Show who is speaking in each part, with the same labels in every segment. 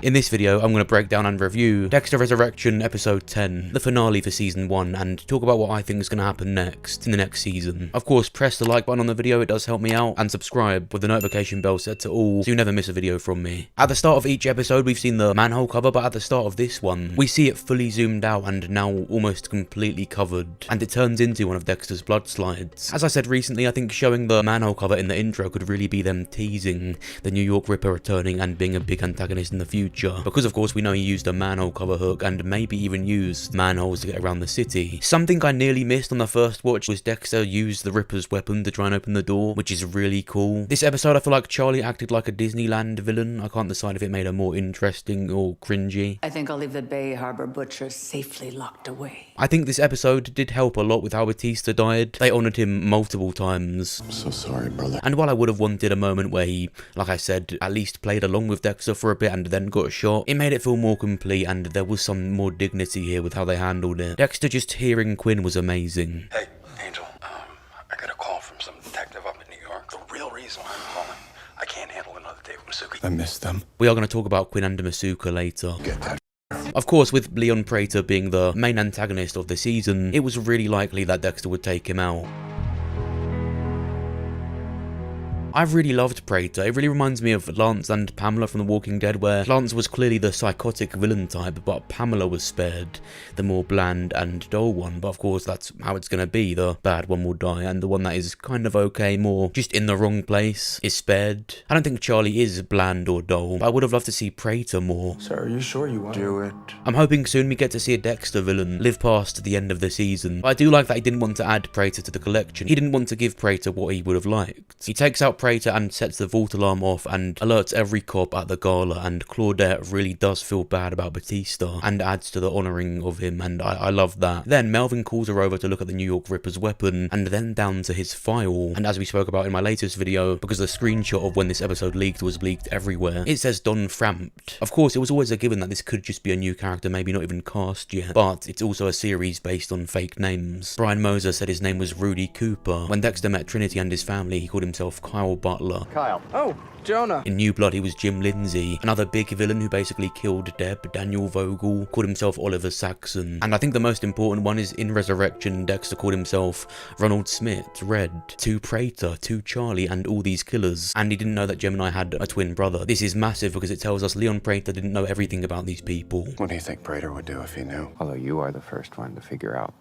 Speaker 1: In this video, I'm going to break down and review Dexter Resurrection Episode 10, the finale for Season 1, and talk about what I think is going to happen next in the next season. Of course, press the like button on the video, it does help me out, and subscribe with the notification bell set to all so you never miss a video from me. At the start of each episode, we've seen the manhole cover, but at the start of this one, we see it fully zoomed out and now almost completely covered, and it turns into one of Dexter's blood slides. As I said recently, I think showing the manhole cover in the intro could really be them teasing the New York Ripper returning and being a big antagonist in the future, because of course we know he used a manhole cover hook and maybe even used manholes to get around the city. Something I nearly missed on the first watch was Dexter used the Ripper's weapon to try and open the door, which is really cool. This episode I feel like Charlie acted like a Disneyland villain. I can't decide if it made her more interesting or cringy.
Speaker 2: I think I'll leave the Bay Harbor butcher safely locked away.
Speaker 1: I think this episode did help a lot with how Batista died. They honoured him multiple times.
Speaker 3: I'm so sorry, brother.
Speaker 1: And while I would have wanted a moment where he, like I said, at least played along with Dexter for a bit and then got shot, it made it feel more complete and there was some more dignity here with how they handled it. Dexter just hearing Quinn was amazing.
Speaker 3: Hey, Angel, I got a call from some detective up in New York. The real reason why I'm calling, I can't handle another day with Masuki. I miss them.
Speaker 1: We are going to talk about Quinn and Masuka later.
Speaker 3: Get that.
Speaker 1: Of course, with Leon Prater being the main antagonist of the season, it was really likely that Dexter would take him out. I really loved Prater. It really reminds me of Lance and Pamela from The Walking Dead, where Lance was clearly the psychotic villain type, but Pamela was spared, the more bland and dull one. But of course, that's how it's going to be. The bad one will die, and the one that is kind of okay, more just in the wrong place, is spared. I don't think Charlie is bland or dull, but I would have loved to see Prater more.
Speaker 3: Sir, are you sure you want to do it?
Speaker 1: I'm hoping soon we get to see a Dexter villain live past the end of the season. But I do like that he didn't want to add Prater to the collection. He didn't want to give Prater what he would have liked. He takes out Prater and sets the vault alarm off and alerts every cop at the gala, and Claudette really does feel bad about Batista and adds to the honouring of him, and I love that. Then Melvin calls her over to look at the New York Ripper's weapon and then down to his file, and as we spoke about in my latest video, because the screenshot of when this episode leaked was leaked everywhere, it says Don Framt. Of course, it was always a given that this could just be a new character, maybe not even cast yet, but it's also a series based on fake names. Brian Moser said his name was Rudy Cooper. When Dexter met Trinity and his family, he called himself Kyle Butler.
Speaker 4: Kyle. Oh, Jonah.
Speaker 1: In New Blood, he was Jim Lindsay, another big villain who basically killed Deb. Daniel Vogel called himself Oliver Saxon. And I think the most important one is in Resurrection, Dexter called himself Ronald Smith, Red, to Prater, to Charlie, and all these killers. And he didn't know that Gemini had a twin brother. This is massive because it tells us Leon Prater didn't know everything about these people.
Speaker 3: What do you think Prater would do if he knew?
Speaker 4: Although you are the first one to figure out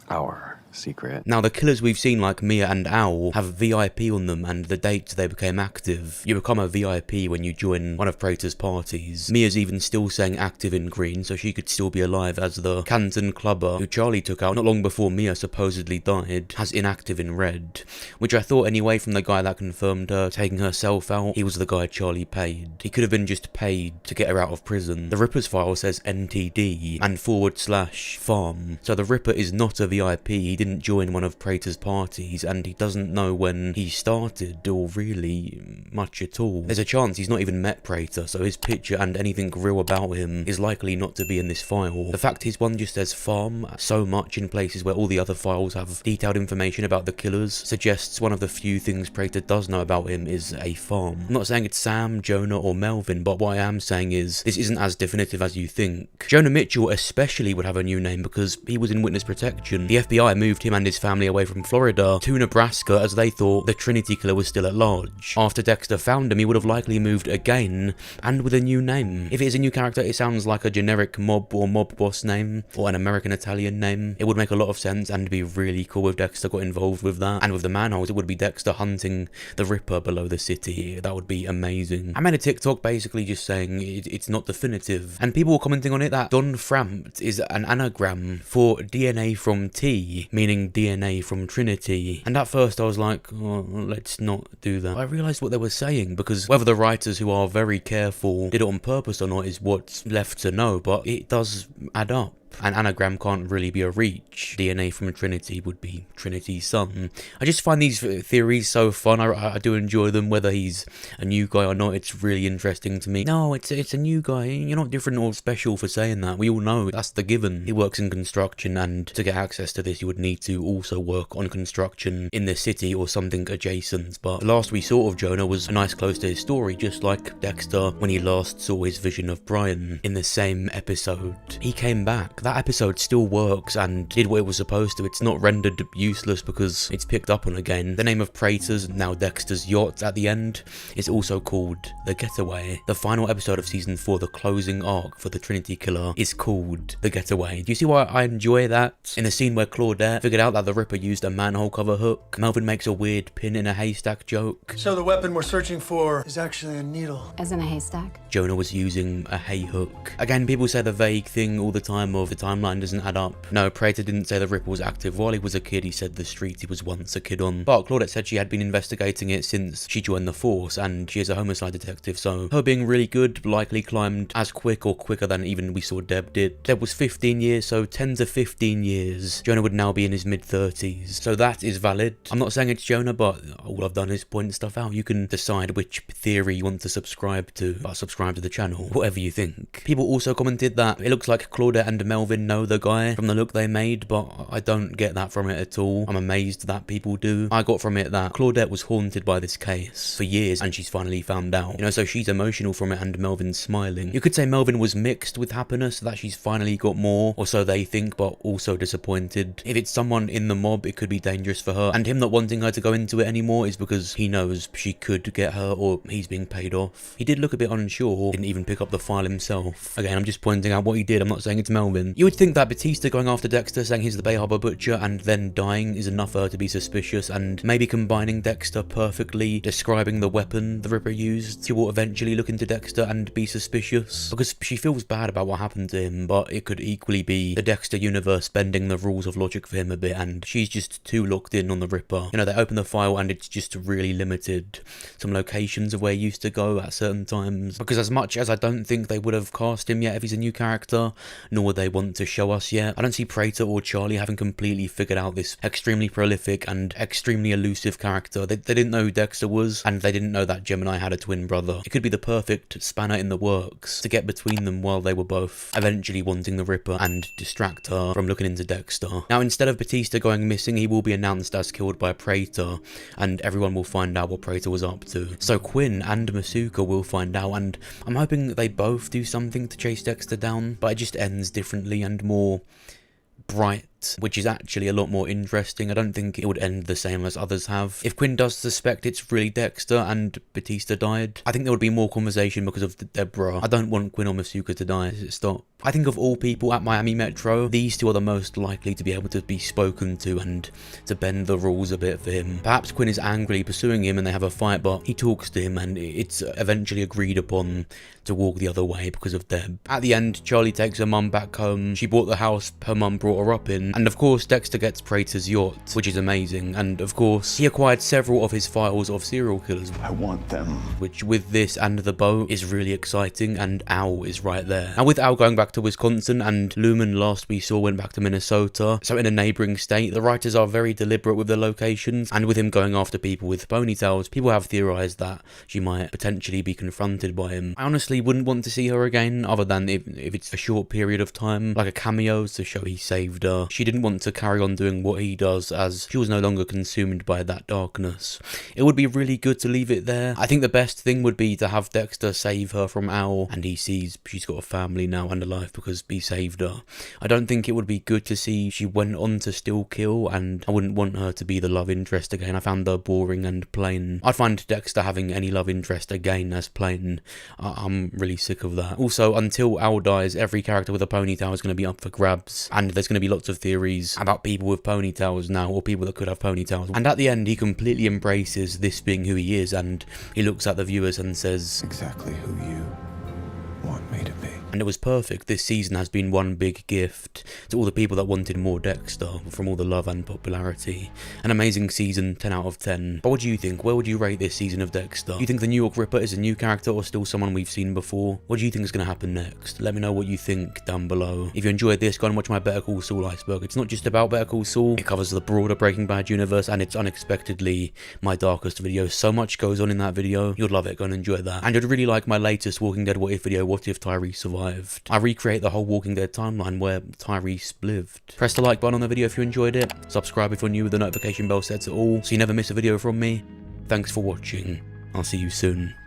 Speaker 4: our secret.
Speaker 1: Now, the killers we've seen like Mia and Owl have VIP on them, and the date they became active. You become a VIP when you join one of Prater's parties. Mia's even still saying active in green, so she could still be alive, as the Canton clubber who Charlie took out not long before Mia supposedly died has inactive in red, which I thought anyway from the guy that confirmed her taking herself out, he was the guy Charlie paid. He could have been just paid to get her out of prison. The Ripper's file says NTD and /farm, so the Ripper is not a VIP. He didn't join one of Prater's parties, and he doesn't know when he started, or really much at all. There's a chance he's not even met Prater, so his picture and anything real about him is likely not to be in this file. The fact his one just says farm so much in places where all the other files have detailed information about the killers suggests one of the few things Prater does know about him is a farm. I'm not saying it's Sam, Jonah, or Melvin, but what I am saying is this isn't as definitive as you think. Jonah Mitchell especially would have a new name because he was in witness protection. The FBI moved him and his family away from Florida to Nebraska as they thought the Trinity killer was still at large. After Dexter found him, he would have likely moved again, and with a new name. If it is a new character, it sounds like a generic mob or mob boss name, or an American Italian name. It would make a lot of sense and be really cool if Dexter got involved with that. And with the manholes, it would be Dexter hunting the Ripper below the city. That would be amazing. I made a TikTok basically just saying it's not definitive, and people were commenting on it that Don Framt is an anagram for DNA from T, meaning DNA from Trinity, and at first I was like, oh, let's not do that. I realised what they were saying, because whether the writers who are very careful did it on purpose or not is what's left to know, but it does add up. An anagram can't really be a reach. DNA from Trinity would be Trinity's son. I just find these theories so fun. I do enjoy them, whether he's a new guy or not. It's really interesting to me. No, it's a new guy. You're not different or special for saying that. We all know that's the given. He works in construction, and to get access to this, you would need to also work on construction in the city or something adjacent. But the last we saw of Jonah was a nice close to his story, just like Dexter when he last saw his vision of Brian in the same episode. He came back. That episode still works and did what it was supposed to. It's not rendered useless because it's picked up on again. The name of Prater's, now Dexter's yacht at the end, is also called The Getaway. The final episode of season 4, the closing arc for the Trinity Killer, is called The Getaway. Do you see why I enjoy that? In the scene where Claudette figured out that the Ripper used a manhole cover hook, Melvin makes a weird pin in a haystack joke.
Speaker 5: So the weapon we're searching for is actually a needle.
Speaker 6: As in a haystack?
Speaker 1: Jonah was using a hay hook. Again, people say the vague thing all the time of the timeline doesn't add up. No, Prater didn't say the Ripper was active while he was a kid. He said the street he was once a kid on. But Claudette said she had been investigating it since she joined the force, and she is a homicide detective, so her being really good likely climbed as quick or quicker than even we saw Deb did. Deb was 15 years, so 10 to 15 years. Jonah would now be in his mid-30s, so that is valid. I'm not saying it's Jonah, but all I've done is point stuff out. You can decide which theory you want to subscribe to, but subscribe to the channel, whatever you think. People also commented that it looks like Claudette and Melvin know the guy from the look they made, but I don't get that from it at all. I'm amazed that people do. I got from it that Claudette was haunted by this case for years, and she's finally found out. You know, so she's emotional from it, and Melvin's smiling. You could say Melvin was mixed with happiness that she's finally got more, or so they think, but also disappointed. If it's someone in the mob, it could be dangerous for her, and him not wanting her to go into it anymore is because he knows she could get her, or he's being paid off. He did look a bit unsure, didn't even pick up the file himself. Again, I'm just pointing out what he did, I'm not saying it's Melvin. You would think that Batista going after Dexter, saying he's the Bay Harbor Butcher, and then dying is enough for her to be suspicious, and maybe combining Dexter perfectly describing the weapon the Ripper used, she will eventually look into Dexter and be suspicious, because she feels bad about what happened to him, but it could equally be the Dexter universe bending the rules of logic for him a bit, and she's just too locked in on the Ripper. You know, they open the file and it's just really limited. Some locations of where he used to go at certain times, because as much as I don't think they would have cast him yet if he's a new character, nor would they want to show us yet, I don't see Prater or Charlie having completely figured out this extremely prolific and extremely elusive character. They didn't know who Dexter was, and they didn't know that Gemini had a twin brother. It could be the perfect spanner in the works to get between them while they were both eventually wanting the Ripper and distract her from looking into Dexter. Now, instead of Batista going missing, he will be announced as killed by Prater, and everyone will find out what Prater was up to. So Quinn and Masuka will find out, and I'm hoping that they both do something to chase Dexter down, but it just ends differently and more bright, which is actually a lot more interesting. I don't think it would end the same as others have. If Quinn does suspect it's really Dexter and Batista died, I think there would be more conversation because of Deborah. I don't want Quinn or Masuka to die. Stop. I think of all people at Miami Metro, these two are the most likely to be able to be spoken to and to bend the rules a bit for him. Perhaps Quinn is angrily pursuing him and they have a fight, but he talks to him and it's eventually agreed upon to walk the other way because of Deb. At the end, Charlie takes her mum back home. She bought the house her mum brought her up in, and of course Dexter gets Prater's yacht, which is amazing, and of course he acquired several of his files of serial killers.
Speaker 3: I want them.
Speaker 1: Which with this and the boat is really exciting, and Al is right there. And with Al going back to Wisconsin and Lumen last we saw went back to Minnesota, so in a neighbouring state, the writers are very deliberate with the locations, and with him going after people with ponytails, people have theorised that she might potentially be confronted by him. I honestly wouldn't want to see her again, other than if it's a short period of time, like a cameo to show he saved her. She didn't want to carry on doing what he does, as she was no longer consumed by that darkness. It would be really good to leave it there. I think the best thing would be to have Dexter save her from Al, and he sees she's got a family now and a life because he saved her. I don't think it would be good to see she went on to still kill, and I wouldn't want her to be the love interest again. I found her boring and plain. I'd find Dexter having any love interest again as plain. I'm really sick of that. Also, until Al dies, every character with a ponytail is going to be up for grabs, and there's going to be lots of theories about people with ponytails now, or people that could have ponytails. And at the end, he completely embraces this being who he is, and he looks at the viewers and says,
Speaker 4: Exactly who you want me to be.
Speaker 1: And it was perfect. This season has been one big gift to all the people that wanted more Dexter, from all the love and popularity. An amazing season, 10 out of 10. But what do you think? Where would you rate this season of Dexter? Do you think the New York Ripper is a new character or still someone we've seen before? What do you think is going to happen next? Let me know what you think down below. If you enjoyed this, go and watch my Better Call Saul iceberg. It's not just about Better Call Saul, it covers the broader Breaking Bad universe, and it's unexpectedly my darkest video. So much goes on in that video. You'd love it. Go and enjoy that. And you'd really like my latest Walking Dead What If video, What If Tyrese Survived. I recreate the whole Walking Dead timeline where Tyrese lived. Press the like button on the video if you enjoyed it. Subscribe if you're new with the notification bell set to all so you never miss a video from me. Thanks for watching. I'll see you soon.